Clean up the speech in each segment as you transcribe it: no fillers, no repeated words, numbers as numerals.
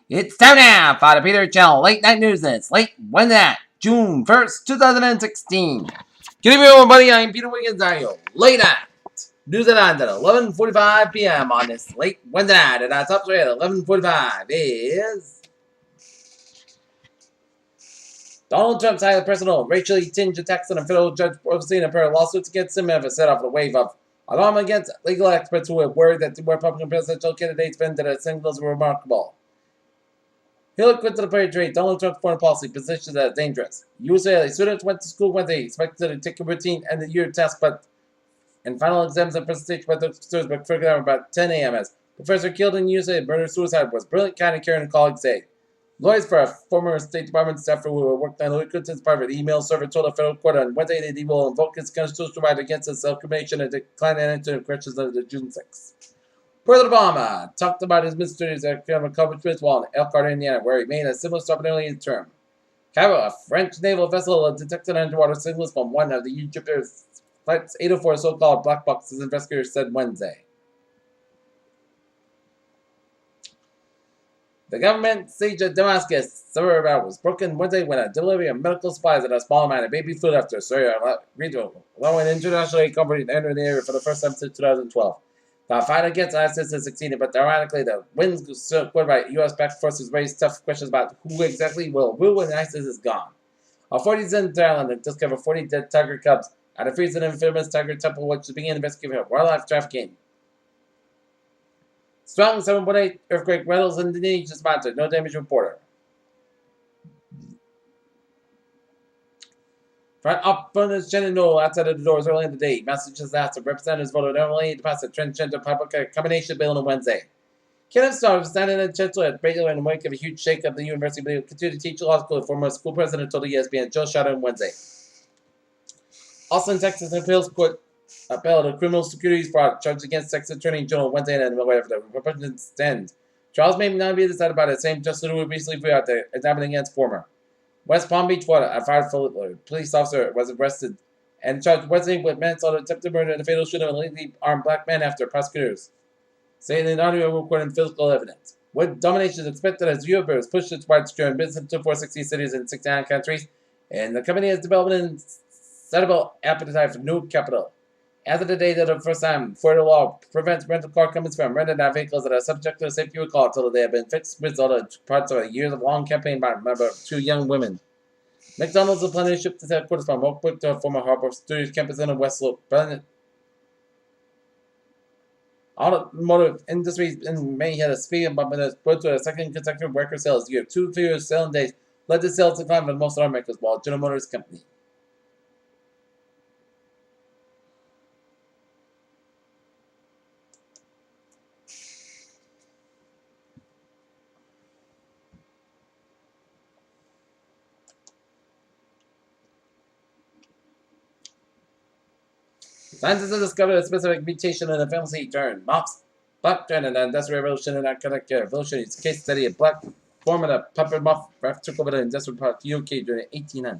It's time now for the Peter Channel Late Night News. It's late Wednesday, June 1st, 2016. Good evening, everybody. I'm Peter Wiggins. I am late night news at 11:45 p.m. on this late Wednesday night. And our top story at 11:45 is Donald Trump's highly personal, racially tinged attacks on a federal judge overseeing a pair of lawsuits against him have set off a wave of alarm against legal experts who are worried that the Republican presidential candidates vented at singles remarkable. Hillary Clinton approached Donald Trump's foreign policy positions as dangerous. UCLA students went to school Wednesday, expected to take a routine end of year test, and final exams and presentation by the students were figured out about 10 a.m. as professor killed in UCLA murder-suicide was brilliant, kind, and caring, colleagues say. Lawyers for a former State Department staffer who worked on Hillary Clinton's private email server told a federal court on Wednesday that he will invoke his constitutional right against his self-crimination and decline to answer questions under June 6th. President Obama talked about his mysteries accomplishments while in Elkhart, Indiana, where he made a similar stop early in the term. Cairo, a French naval vessel, detected underwater signals from one of the Egyptian's Flight 804 so-called black boxes, investigators said Wednesday. The government siege at Damascus suburb was broken Wednesday when a delivery of medical supplies and a small amount of baby food after Syria regional, allowing international aid company to enter the area for the first time since 2012. The fight against ISIS has succeeded, but ironically, the wins scored by U.S.-backed forces raised tough questions about who exactly will rule when ISIS is gone. Authorities in Thailand discovered 40 dead tiger cubs at a freezing infamous tiger temple, which began investigating wildlife trafficking. Strong 7.8 earthquake rattles Indonesia's mountain. No damage reported. Front opponents Shannon Knoll outside of the doors early in the day. Massachusetts House of Representatives voted overly to pass a transgender public combination bill on Wednesday. Kenneth Starr, standing in the chancellor at Baylor in the wake of a huge shake at the university, but he will continue to teach law school. Former school president told the ESPN Joe Shadow on Wednesday. Austin, Texas appeals court upheld a criminal securities fraud charge against Texas Attorney General Wednesday and wherever the Republicans stand. Trials may not be decided by the same justice who recently threw out the indictment against former West Palm Beach, Florida. A fired police officer was arrested and charged Wednesday with manslaughter, attempted murder, and the fatal shooting of a legally armed black man after prosecutors saying in audio recording physical evidence. With domination is expected as Europe pushed its widespread business to 460 cities in 69 countries, and the company has developed an incredible appetite for new capital. As of the day that the first time, Florida law prevents rental car companies from renting out vehicles that are subject to a safety recall until they have been fixed, result of parts of a years-long campaign by a member of two young women. McDonald's is planning to ship its headquarters from Oakbrook to a former Harbor Studios campus in the West Loop. Automotive industry in May had a speed bump in its put to a second consecutive record sales year. 2 fewer selling days led to sales decline for most automakers, while General Motors Company. Scientists have discovered a specific mutation in the family turn. Marx, black turn in the Industrial Revolution and Economic Revolution. It's a case study of black form of the puppet muff took over the industrial part of the UK during the 1800s.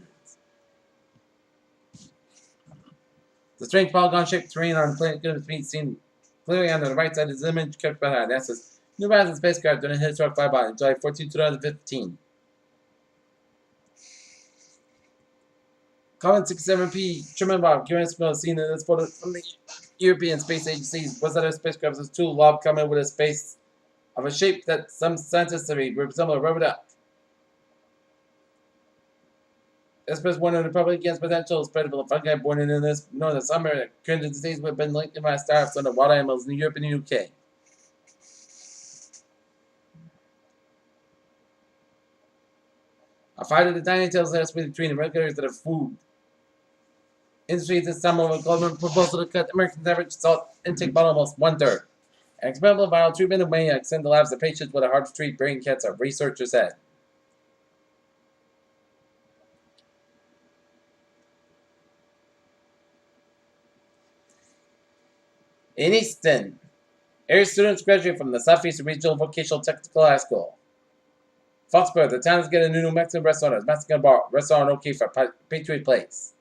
The strange polygon-shaped terrain on the planet could be seen clearly on the right side of this image kept by NASA's New Horizons spacecraft during a historic flyby on July 14, 2015. Common 67P Truman Bob Curious seen in this photo from the European Space Agency was that a spacecraft was two lob coming with a space of a shape that some scientists say resemble a rubber duck. This was one of the public against potential spread of fungi born in this northern summer. Current disease would have been linked by stars on the wild animals in Europe and the UK. A fight of the tiny tails last week between the regulators that have food industry this summer with government proposal to cut Americans' average salt intake by almost 1/3. An experimental viral treatment may extend the lives of patients with a hard-to-treat brain cancer, researchers said. In Easton, area students graduate from the Southeast Regional Vocational Technical High School. Foxborough, the town is getting a new Mexican restaurant as Mexican bar restaurant okay for Patriot Place.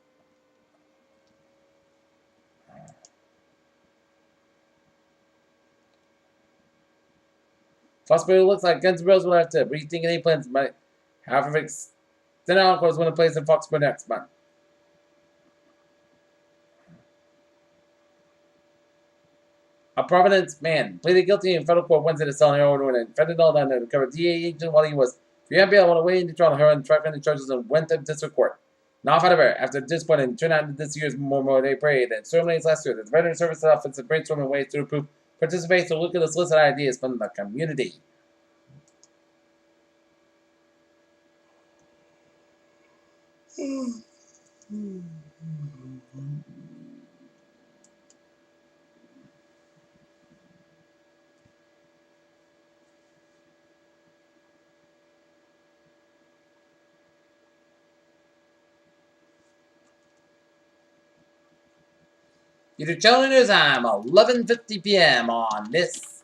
Possibly looks like Guns N' Roses will have to rethink any plans might have of extended encores when it plays in Foxborough next month. A Providence man pleaded guilty in federal court Wednesday to selling heroin and fentanyl down to cover DA agent while he was free on bail on the way into trial. Heroin trafficking charges and went to district court. Now, however, after disappointing turnout in this year's Memorial Day parade and ceremonies last year, the Veteran Service Office is brainstorming ways to improve participate to look at the solicit ideas from the community. Your channel news time, 11:50 p.m. on this.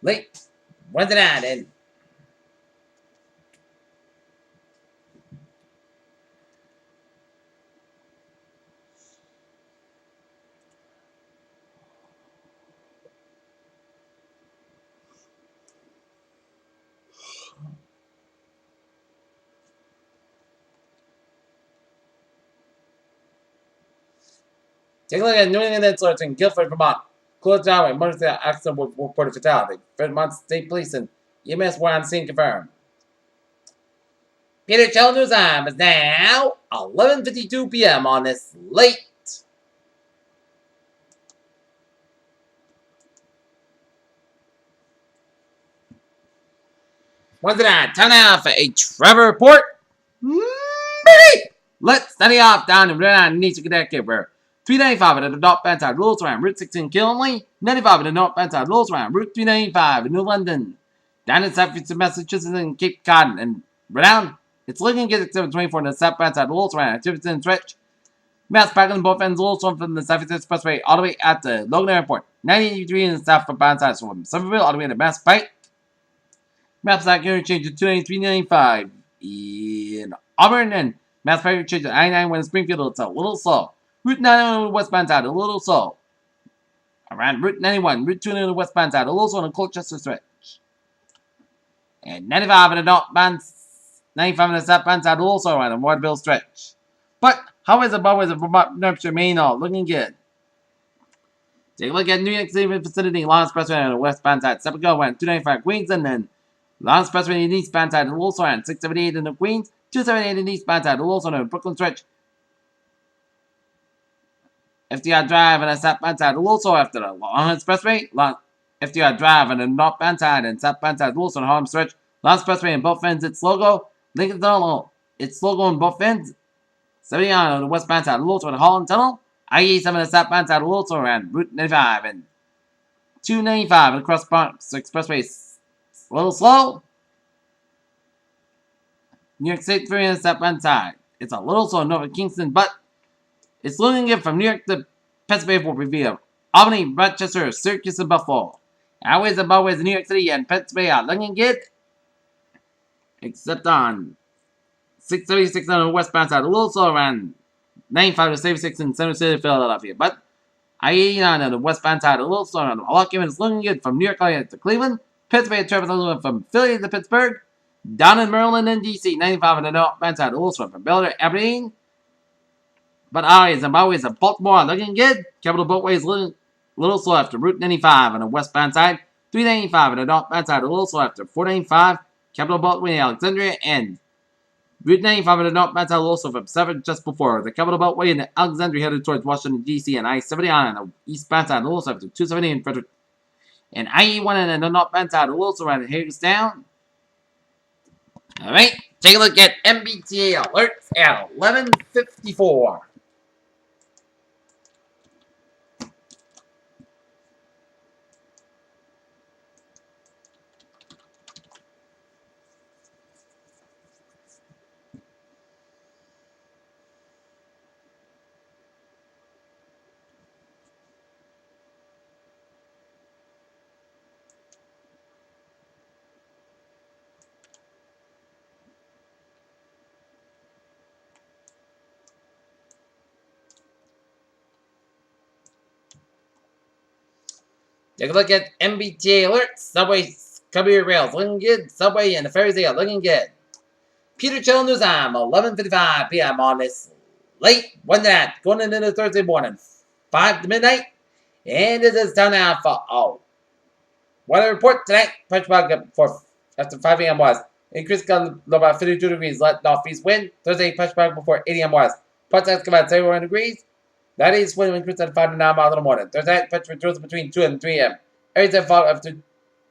Late Wednesday night and take a look at New England Insults in Guilford, Vermont. Closed down by motorcycle accident with reported fatality. Vermont State Police and EMS were on scene confirmed. Peter Channel News Time is now 11:52 p.m. on this late. Wednesday night, time now for a Trevor report. Let's study off down in Rhode Island, Connecticut, where 395 at the North Bandside rolls around Route 16 Killenly, 95 at the North Bandside rolls around Route 395 in New London. Down in Southeastern Massachusetts and Cape Cod and Rhode Island, it's looking good at 724 in the South Bandside rolls around activities and stretch. Mass parking on both ends rolls from the Southeastern Expressway all the way at the Logan Airport. 983 in the South Bandside from Somerville all the way to Mass Pike. Maps out interchange to 293.95 in Auburn and Mass Pike interchange to 99 in Springfield. It's a little slow. Route 91 westbound side, a little slow. Around Route 91, Route 2 on the westbound side, a little slow on the Colchester stretch. And 95 on the northbound, 95 on the southbound side, a little slow around the Waterville stretch. But how is the Bowers of Vermont, New Hampshire, Maine all looking good? Take a look at New York City vicinity, Long Expressway on the westbound side. Step ago, went 295 Queens and then Long Expressway in the eastbound side, a little slow around 678 in the Queens, 278 in the eastbound side, a little slow on the Brooklyn stretch. FDR Drive on the southbound side, a little slow after the Long Expressway. FDR Drive on the northbound side and southbound side, a little slow on the Harlem stretch. Long Expressway in both ends, its logo. Lincoln Tunnel, its logo in both ends. 70 on the westbound side, a little slow on the Holland Tunnel. I-87 on the southbound side, a little slow around Route 95 and 295 across Bronx Expressway, a little slow. New York State 3 on the southbound side. It's a little slow north of Kingston, but it's looking good from New York to Pennsylvania will via Albany, Rochester, Syracuse, and Buffalo. Highways and byways in New York City and Pennsylvania are looking good, except on 676 on the westbound side, a little slow around 95 to 76 in Center City, Philadelphia. But I-89 on the westbound side, a little slow around Milwaukee, it's looking good from New York to Cleveland. Pennsylvania traffic from Philly to Pittsburgh. Down in Maryland and D.C., 95 on the northbound side, a little slow from Bel Air to Aberdeen. But highways and byways of Baltimore are looking good. Capital Beltway is a little slow after Route 95 on the westbound side. 395 on the northbound side, a little slow after 495. Capital Beltway in Alexandria and Route 95 on the northbound side, a little slow from 7 just before. The Capital Beltway in Alexandria headed towards Washington, D.C. and I-70 on the eastbound side, a little slow after 270 in Frederick. And I-81 on the northbound side, a little slow around Hagerstown. Alright, take a look at MBTA alerts at 11:54. Take a look at MBTA alerts. Subway, Cubby Rails looking good. Subway and the ferries are looking good. Peter Chill News time, 11:55 p.m. on this late Wednesday, going into Thursday morning, 5 to midnight. And this is time now for weather report tonight. Punch bug for after 5 a.m. west. Increased got about 52 degrees, let northeast wind. Thursday, punch bug before 8 a.m. west. Punch that's about 71 degrees. That is wind increased at 5 to 9 miles in the morning. Thursday, punch returns between 2 and 3 a.m. Everything fall after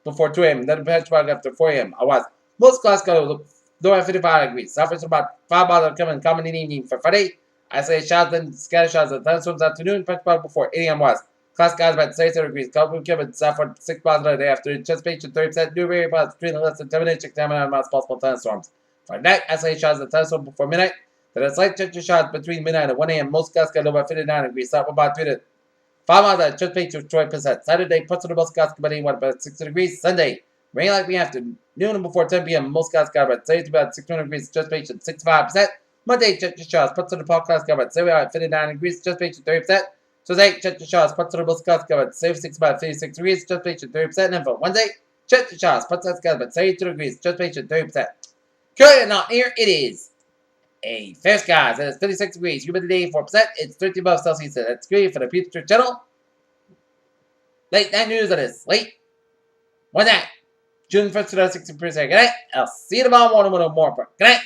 before 2 a.m. Then punch bug after 4 a.m. I was. Most class got low at 55 degrees. Southwest about 5 miles coming in the evening for Friday. Isolated showers and scatter showers at thunderstorms afternoon. Punch bug before 8 a.m. west. Class guys about 37 degrees. California Kevin southward 6 miles a day after anticipation 30%. New very miles between the less than 10 minutes. 9 miles possible thunderstorms. For night, isolated showers at thunderstorms before midnight. Then a slight change of showers between midnight and 1 a.m. Most guys got about 59 degrees. South about 3 to 5 miles at anticipation 20%. Saturday, parts of the most guys got about 60 degrees. Sunday, rain likely after noon and before 10 p.m. Most guys got about 30 to about 600 degrees. Anticipation 65%. Monday, change of showers. Parts of the podcast got about 59 degrees. Anticipation 30%. Tuesday, check the shots. Put to the most guys about 76 about 56 degrees. Just patient 30%. And for Wednesday, check the shots. Put to the about 72 degrees. Just patient 30%. Currently not here, it is a fair skies. It is 56 degrees. Humidity 4%. It's 30 above Celsius. That's great for the Future Channel. Late night news that is late. Wednesday, June 1st, 2016. Good night. I'll see you tomorrow morning with more. Good night.